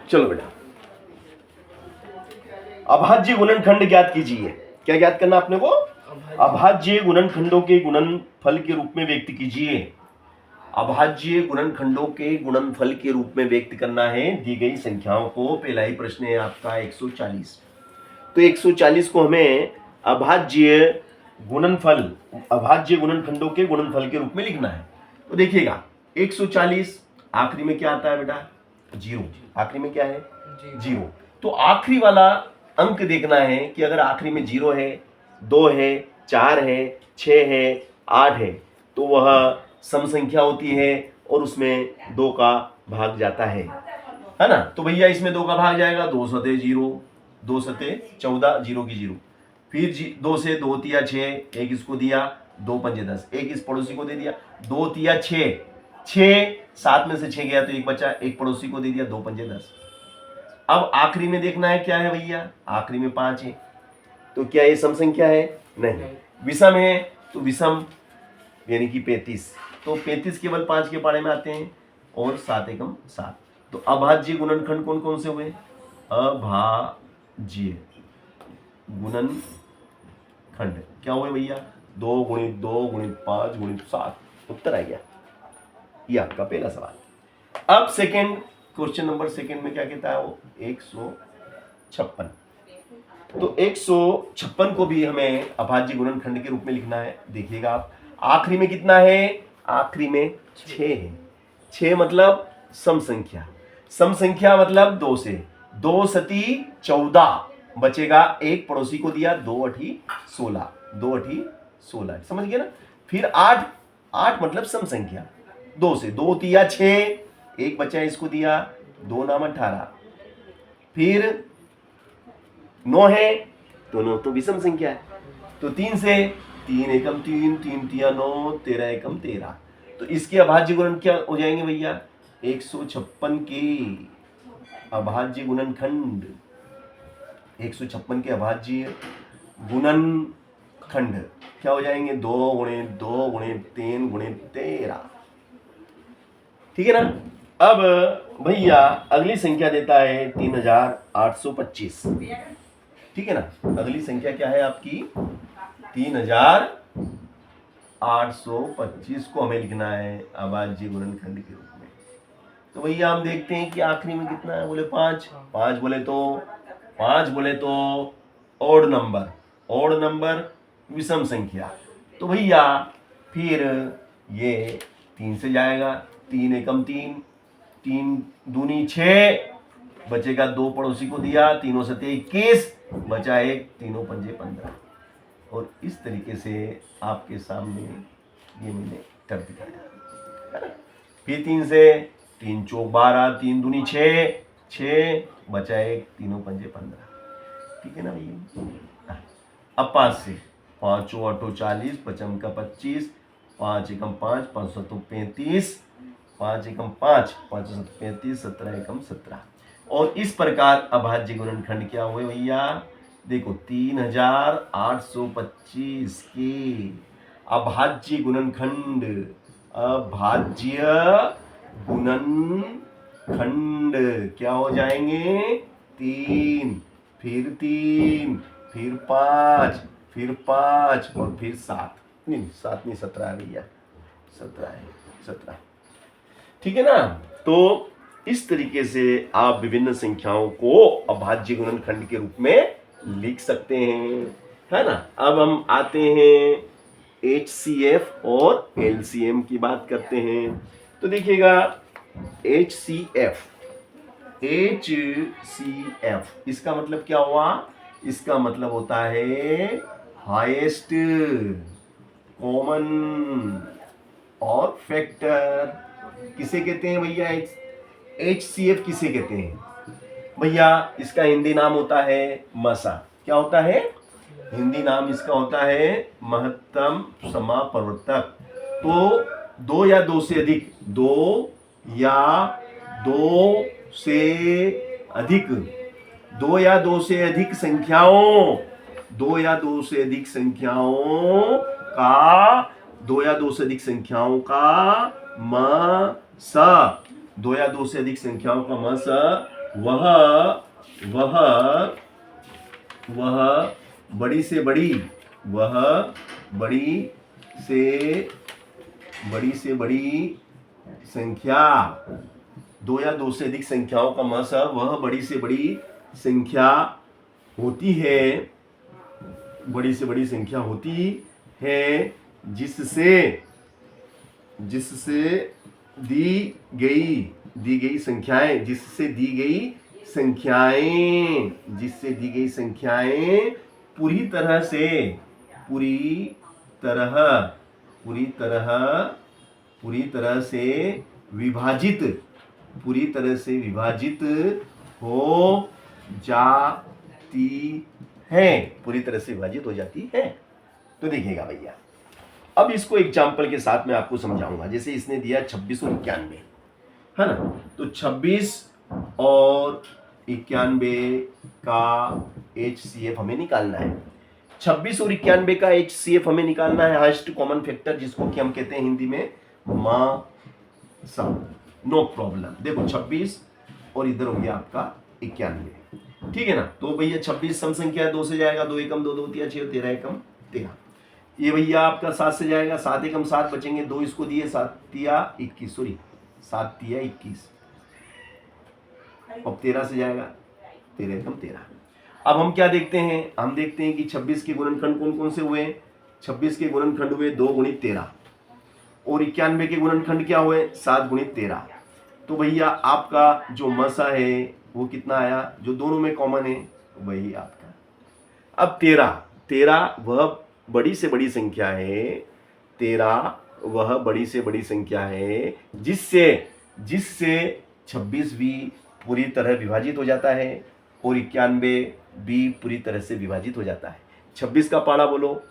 चलो बेटा, अभाज्य गुणनखंड ज्ञात कीजिए। क्या ज्ञात करना आपने को? अभाज्य गुणनखंडों के गुणनफल के रूप में व्यक्त कीजिए। अभाज्य गुणनखंडों के गुणनफल के रूप में व्यक्त करना है दी गई संख्याओं को। पहला ही प्रश्न है आपका 140। तो 140 को हमें अभाज्य गुणनफल, अभाज्य गुणनखंडों के गुणनफल के रूप में लिखना है। तो देखिएगा 140 आखिरी में क्या आता है बेटा? 0। आखिरी में क्या है? 0। तो आखिरी वाला अंक देखना है कि अगर आखिरी में 0 है, 2 है, 4 है, 6 है, 8 है, तो वह सम संख्या होती है और उसमें 2 का भाग जाता है ना। तो भैया इसमें 2 का भाग जाएगा, 2 सते 0, 2 सते 14, 0 की 0। फिर 2 से 2 तिया 6, एक इसको दिया, 2 पंजे 10, एक इस पड़ोसी को दे दिया, 2 तिया 6, 6 7 में से 6 गया तो एक बचा, एक पड़ोसी को दे दिया, 2 पंजे 10। अब आखिरी में देखना है क्या है भैया? आखिरी में 5 है। तो क्या ये सम संख्या है? नहीं। विषम है तो विषम यानी कि 35। तो 35 केवल 5 के पाड़े में आते हैं और 7 एकम 7। तो अभाज्य गुणनखंड कौन कौन से हुए? अभाज्य गुणनखंड क्या हुए भैया? 2 गुणित 2 गुणित 5 गुणित 7। उत्तर आ गया। ये आपका पहला सवाल। अब सेकंड क्वेश्चन नंबर सेकंड में क्या कहता है वो? 156। तो 156 को भी हमें अभाज्य गुणनखंड के रूप में लिखना है। देखिएगा आप, आखिरी में कितना है? आखिरी में 6 है। 6 मतलब सम संख्या। सम संख्या मतलब 2 से 2 सती 14 बचेगा, एक पड़ोसी को दिया, 2 अठी 16, 2 अठी 16, समझ गए ना। फिर 8, 8 मतलब सम संख्या। 2 से 2 तिया 6, एक बचा इसको दिया, 2 नाम 18। फिर 9 है तो 9 तो विषम संख्या है। तो 3 से 3 एकम 3, 3 तिया 9, 13 एकम 13। तो इसके अभाज्य गुणन क्या हो जाएंगे भैया? 156 के अभाज्य गुणनखंड, 156 के अभाज्य गुणनखंड क्या हो जाएंगे? 2 गुणित 2 गुणित 3 गुणित 13। ठीक है ना। अब भैया अगली संख्या देता है 3825। ठीक है ना। अगली संख्या क्या है आपकी? 3825 को हमें लिखना है अभाज्य गुणनखंड के रूप में। तो भैया हम देखते हैं कि आखिरी में कितना है? बोले 5। 5 बोले तो ओड नंबर, ओड नंबर विषम संख्या। तो भैया फिर ये 3 से जाएगा, 3 एकम 3, 3 दूनी 6, बचेगा 2 पड़ोसी को दिया, 3 सते 21, बचा 1, 3 पंजे 15। और इस तरीके से आपके सामने ये मैंने कर दिखाया। फिर 3 से 3 चौक 12, 3 दूनी 6, 6 बचा 1, 3 पंजे 15। ठीक है ना भैया। अब 5 से 5 चौ 8 40, पचम का 25, 5 एकम 5, 5 सतों 35, 5 एकम 5, 5 सतों 35, 17 एकम 17। और इस प्रकार अभाज्य गुणनखंड क्या हुए भैया? देखो 3825 के अभाज्य गुणनखंड, अभाज्य गुणनखंड क्या हो जाएंगे? 3, फिर 3, फिर 5, फिर 5 और फिर 7। नहीं 7 नहीं 17 है भैया, 17 है, 17। ठीक है ना। तो इस तरीके से आप विभिन्न संख्याओं को अभाज्य गुणनखंड के रूप में लिख सकते हैं, है ना। अब हम आते हैं HCF और LCM की बात करते हैं। तो देखिएगा HCF, इसका मतलब क्या हुआ? इसका मतलब होता है हाईएस्ट कॉमन और फैक्टर। किसे कहते हैं भैया? HCF किसे कहते हैं भैया? इसका हिंदी नाम होता है मसा। क्या होता है? हिंदी नाम इसका होता है महत्तम समापवर्तक। तो 2 या 2 से अधिक, 2 या 2 से अधिक, 2 या 2 से अधिक संख्याओं, 2 या 2 से अधिक संख्याओं का, 2 या 2 से अधिक संख्याओं का म स, 2 या 2 से अधिक संख्याओं का म स वह वह वह बड़ी से बड़ी, वह बड़ी से बड़ी संख्या, दो या दो से अधिक संख्याओं का मसा, वह बड़ी से बड़ी संख्या होती है, बड़ी से बड़ी संख्या होती है जिससे दी गई संख्याएं, जिससे दी गई संख्याएं पूरी तरह से विभाजित हो जाती है, पूरी तरह से विभाजित हो जाती है। तो देखिएगा भैया, अब इसको एग्जाम्पल के साथ मैं आपको समझाऊंगा। जैसे इसने दिया 26 और 91, है ना, तो 26 और 91 का HCF हमें निकालना है। 26 और 91 का HCF हमें निकालना है, हाईएस्ट कॉमन फैक्टर, जिसको कि हम कहते हैं हिंदी में मासा। No problem. देखो 26 और इधर हो गया आपका 91, ठीक है ना। तो भैया 26 सम संख्या है, 2 से जाएगा, 2 एकम 2, 2 तिया 6, 13 एकम 13। ये भैया आपका 7 से जाएगा, 7 एकम 7 बचेंगे, 2 इसको दिए, 7 तिया 21, सॉरी 7 तिया 21। अब 13 से जाएगा, 13 एकम 13। अब हम क्या देखते हैं, हम देखते हैं कि 26 के गुणनखंड कौन कौन से हुए। 26 के गुणनखंड हुए 2 गुणित 13, और 91 के गुणनखंड क्या हुए, 7 गुणित 13। तो भैया आपका जो मसा है वो कितना आया, जो दोनों में कॉमन है वही आपका। अब 13 वह बड़ी से बड़ी संख्या है, 13 वह बड़ी से बड़ी संख्या है जिससे 26 भी पूरी तरह विभाजित हो जाता है और 91 भी पूरी तरह से विभाजित हो जाता है। 26 का पाड़ा बोलो,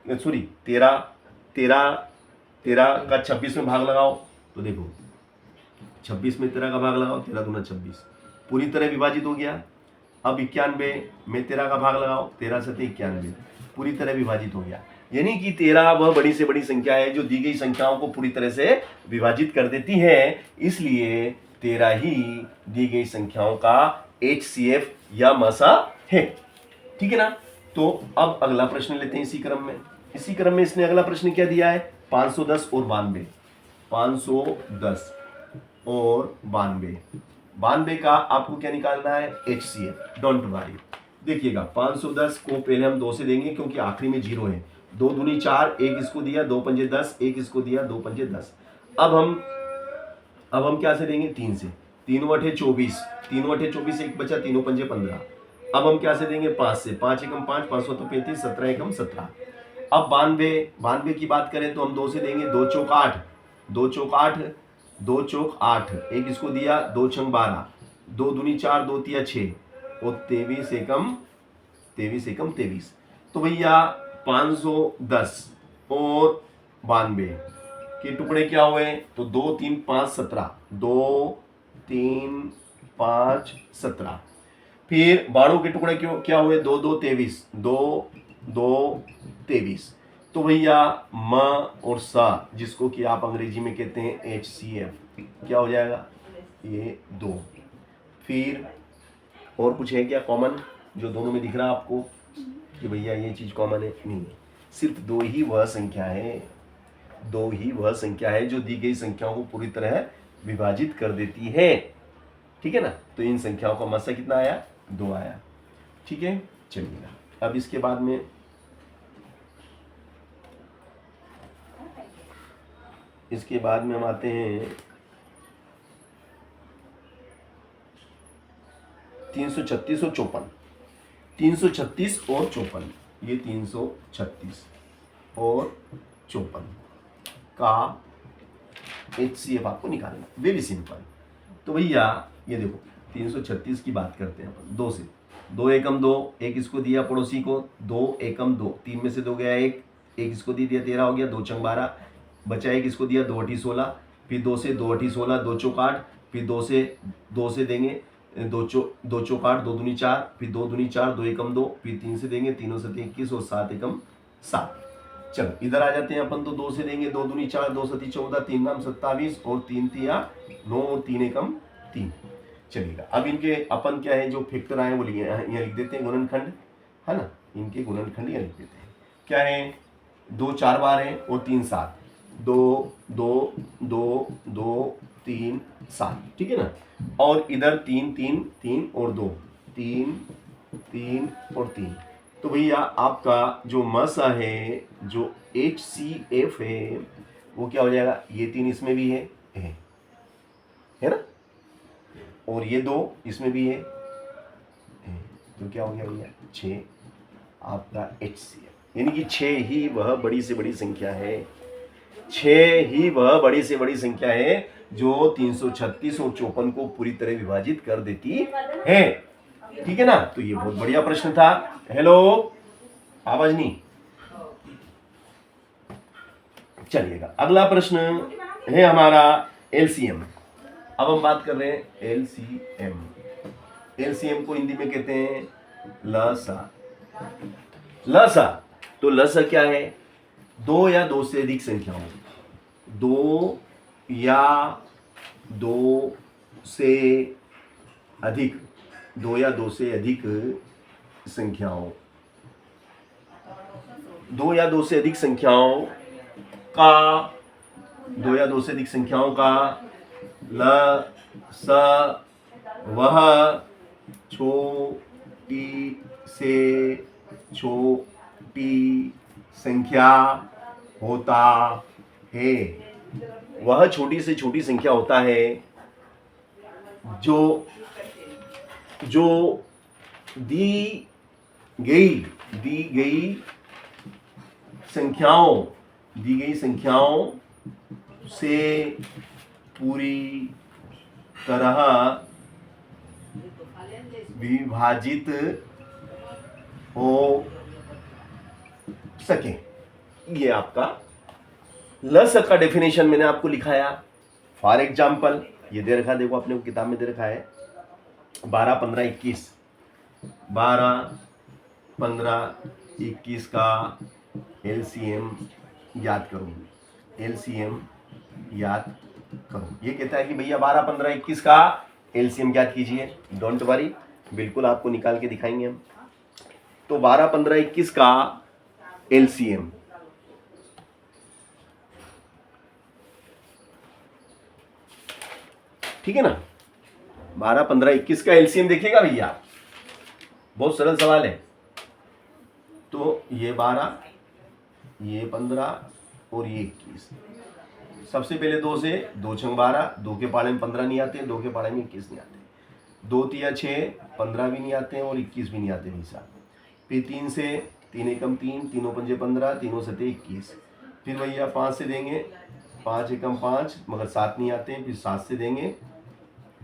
सॉरी 13 का 26 में भाग लगाओ, तो देखो 26 में 13 का भाग लगाओ, 13 दूना 26, पूरी तरह विभाजित हो गया। अब 91 में 13 का भाग लगाओ, 13 सते 91, पूरी तरह विभाजित हो गया। यानी कि 13 वह बड़ी से बड़ी संख्या है जो दी गई संख्याओं को पूरी तरह से विभाजित कर देती है, इसलिए 13 ही दी गई संख्याओं का HCF या मसा है, ठीक है ना। तो अब अगला प्रश्न लेते हैं इसी क्रम में इसने अगला प्रश्न क्या दिया है, 510 और 92, 510 और 92 का आपको क्या निकालना है, HCF। डोंट वरी, देखिएगा 510 को पहले हम 2 से देंगे क्योंकि आखिरी में 0 है। 2 दूनी 4, 1 इसको दिया, 2 पंजे 10, 1 इसको दिया, 2 पंजे 10। अब हम क्या से देंगे, 3 से। 3 अठे 24, 3 अठे 24, 1 बचा, 3 पंजे 15। अब हम क्या से देंगे, 5 से। 5 एकम 5, 5 तो 35, 17 एकम 17। अब 92 की बात करें तो हम 2 से देंगे, 2 चौक 8, 2 चौक 8, 1 इसको दिया, 2 छंग 12, 2 दूनी 4, 2 तिया 6, और 23 एकम 23। तो भैया 510 और 92 के टुकड़े क्या हुए, तो 2 3 5 17, 2 3 5 17। फिर 92 के टुकड़े क्या हुए, 2 2 23, 2 2 23। तो भैया म और सा, जिसको कि आप अंग्रेजी में कहते हैं HCF, क्या हो जाएगा, ये 2। फिर और कुछ है क्या कॉमन जो दोनों में दिख रहा है आपको कि भैया ये चीज कॉमन है, नहीं, सिर्फ 2 ही वह संख्या है जो दी गई संख्याओं को पूरी तरह विभाजित कर देती है, ठीक है ना। तो इन संख्याओं का मसा कितना आया, 2 आया, ठीक है। चलिएगा अब इसके बाद में हम आते हैं 336 और 54। 336 और 54, ये 336 और 54 का HCF आपको निकालना, वेरी सिंपल। तो भैया ये देखो 336 की बात करते हैं अपन, 2 से। 2 एकम 2, 1 इसको दिया पड़ोसी को, 2 एकम 2, 3 में से 2 गया 1, 1 इसको दिया 13 हो गया, 2 छंग 12 बचा, 1 इसको दिया, 2 अठी 16, फिर 2 से 2 अठी 16, 2 चौक 8, फिर 2 से देंगे, 2 चौक 8, 2 दूनी 4, फिर 2 दूनी 4, 2 एकम 2, फिर 3 से देंगे, 3 सते 21 और 7 एकम 7। चलो इधर आ जाते हैं अपन, तो 2 से देंगे, 2 दूनी 4, 2 सती 14, 3 नाम 27 और 3 तिया 9 और 3 एकम 3। चलिएगा, अब इनके अपन क्या है जो फैक्टर आए वो यहाँ लिख देते हैं, गुणनखंड है ना, इनके गुणनखंड यहाँ लिख देते हैं। क्या है, 2 4 बार है और 3 7, 2 2 2 2 3 7, ठीक है ना। और इधर 3 3 3 और 2 3 3 और 3। तो भैया आपका जो मसा है, जो HCF है, वो क्या हो जाएगा, ये 3 इसमें भी है ना, और ये 2 इसमें भी है, तो क्या हो गया भैया 6 आपका HCF। यानी कि 6 ही वह बड़ी से बड़ी संख्या है, 6 ही वह बड़ी से बड़ी संख्या है जो 336 और 54 को पूरी तरह विभाजित कर देती है, ठीक है ना। तो ये बहुत बढ़िया प्रश्न था। हेलो, आवाज नहीं। चलिएगा, अगला प्रश्न है हमारा LCM। अब हम बात कर रहे हैं LCM। LCM को हिंदी में कहते हैं लसा। लसा, तो लसा क्या है, 2 या 2 से अधिक संख्याओं, 2 या 2 से अधिक, 2 या 2 से अधिक संख्याओं, 2 या 2 से अधिक संख्याओं का, 2 या 2 से अधिक संख्याओं का लसा वह छोटी से छोटी संख्या होता है, वह छोटी से छोटी संख्या होता है जो जो दी गई संख्याओं से पूरी तरह विभाजित हो सके। ये आपका लस का डेफिनेशन मैंने आपको लिखाया। फॉर एग्जाम्पल ये दे रखा, देखो अपने को किताब में दे रखा है 12 15 21, 12 15 21 का LCM याद करो, LCM याद करो। ये कहता है कि भैया 12 15 21 का LCM याद कीजिए, डोंट वरी, बिल्कुल आपको निकाल के दिखाएंगे हम। तो 12 15 21 का LCM, ठीक है ना, 12 15 21 का LCM देखिएगा भैया, बहुत सरल सवाल है। तो ये 12, ये 15 और ये 21। सबसे पहले 2 से, 2 छंग 12, 2 के पाड़े में 15 नहीं आते, 2 के पाड़े में 21 नहीं आते, 2 तिया 6, 15 भी नहीं आते और 21 भी नहीं आते भाई साहब। फिर 3 से, 3 एकम 3, 3 पंजे 15, 3 सते 21। फिर भैया 5 से देंगे, 5 एकम 5, मगर 7 नहीं आते, फिर 7 से देंगे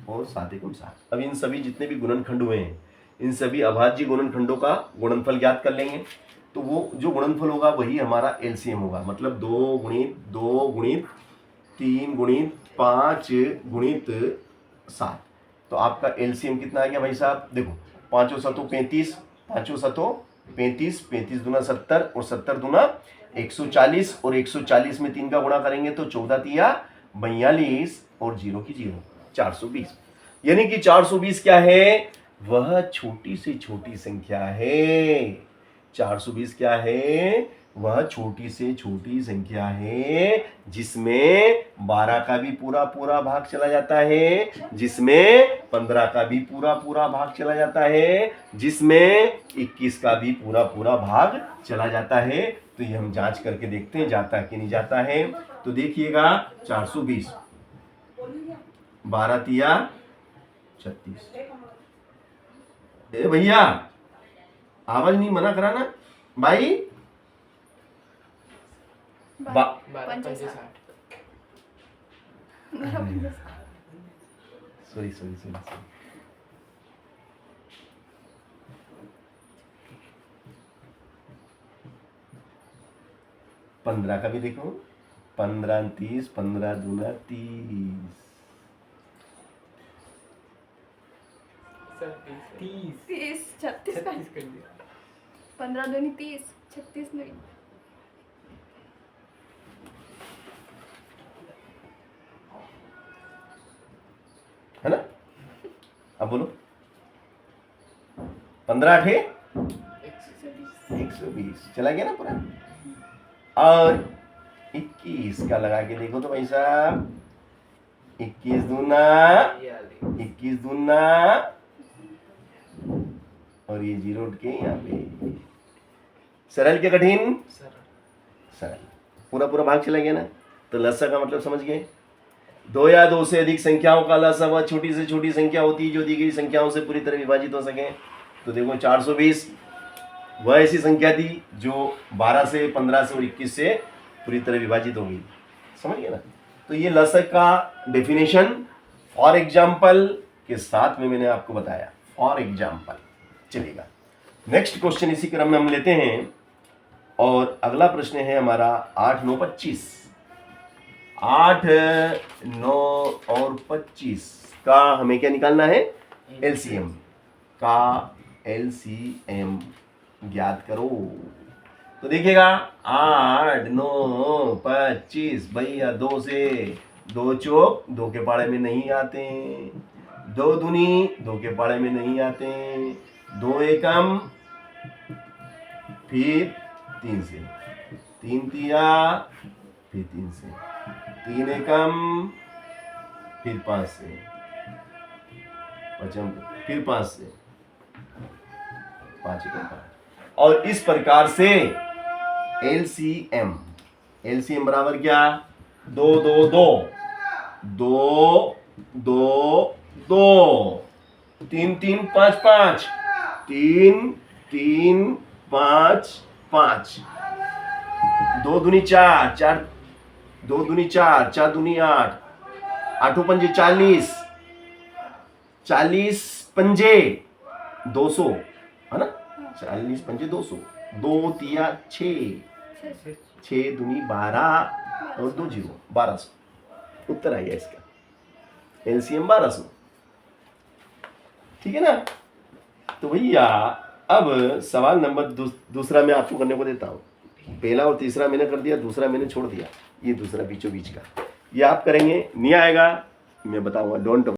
और 7 एकम 7। अब इन सभी जितने भी गुणनखंड हुए हैं, इन सभी अभाज्य गुणनखंडों का गुणनफल ज्ञात कर लेंगे। तो वो जो गुणनफल होगा वही हमारा LCM होगा, मतलब 2 गुणित 2 गुणित 3 गुणित 5 गुणित 7। तो आपका LCM कितना आ गया भाई साहब, देखो 5 7 35, 5 7 35, 35 दूना 70 और 70 दूना 140, और 140 में 3 का गुणा करेंगे तो 14 तिया 42 और 0 की 0, 420। यानी कि 420 क्या है, वह छोटी से छोटी संख्या है। 420 क्या है, वह छोटी से छोटी संख्या है जिसमें 12 का भी पूरा पूरा भाग चला जाता है, जिसमें 15 का भी पूरा पूरा भाग चला जाता है, जिसमें 21 का भी पूरा पूरा भाग चला जाता है। तो ये हम जांच करके देखते हैं जाता है कि नहीं जाता है। तो देखिएगा 420, 12 तिया 36। भैया आवाज नहीं, मना कराना भाई। 15 का भी देखो, 15 30, 15 दूना 30, 30 36 का 15 दूनी 30, 36 नहीं। है ना। अब बोलो 15 8 120 120 चला गया ना पूरा। और 21 का लगा के देखो तो भाई साहब 21 दूना 21 दूना और ये जीरो उठ के यहाँ पे सरल के कठिन सरल पूरा पूरा भाग चला गया ना। तो लसा का मतलब समझ गए। 2 या 2 से अधिक संख्याओं का लसा वह छोटी से छोटी संख्या होती है जो दी गई संख्याओं से पूरी तरह विभाजित हो सके। तो देखो 420 वह ऐसी संख्या थी जो 12 से 15 से और 21 से पूरी तरह विभाजित हो गई। समझ गए ना। तो ये लसा का डेफिनेशन फॉर एग्जाम्पल के साथ में मैंने आपको बताया। फॉर एग्जाम्पल चलेगा। नेक्स्ट क्वेश्चन इसी क्रम में हम लेते हैं और अगला प्रश्न है हमारा 8 9 25। 8 9 और 25 का हमें क्या निकालना है? एलसीएम का एलसीएम ज्ञात करो। तो देखिएगा 8 9 25 भैया 2 से 2 चौक 2 के पाड़े में नहीं आते, 2 दूनी 2 के पाड़े में नहीं आते, 2 एकम फिर 3 से, 3 तिया फिर 3 से, 3 एकम फिर 5 से, पचम फिर 5 से, 5 एकम 5। और इस प्रकार से एलसीएम बराबर क्या? 2 2 2 2 2 2 3 3 5 5 3 3 5 5 2 दूनी 4 4 2 दूनी 4 4 दूनी 8 8 पंजे 40 40 पंजे 200 है ना। 40 पंजे 200 2 तिया 6 6 दूनी 12 और 2 जीरो 1200 उत्तर आ गया इसका। एलसीएम 1200। ठीक है ना। तो भैया अब सवाल नंबर दूसरा मैं आपको करने को देता हूँ। पहला और तीसरा मैंने कर दिया, दूसरा मैंने छोड़ दिया। ये दूसरा बीचों बीच का ये आप करेंगे, नहीं आएगा मैं बताऊंगा। डोंट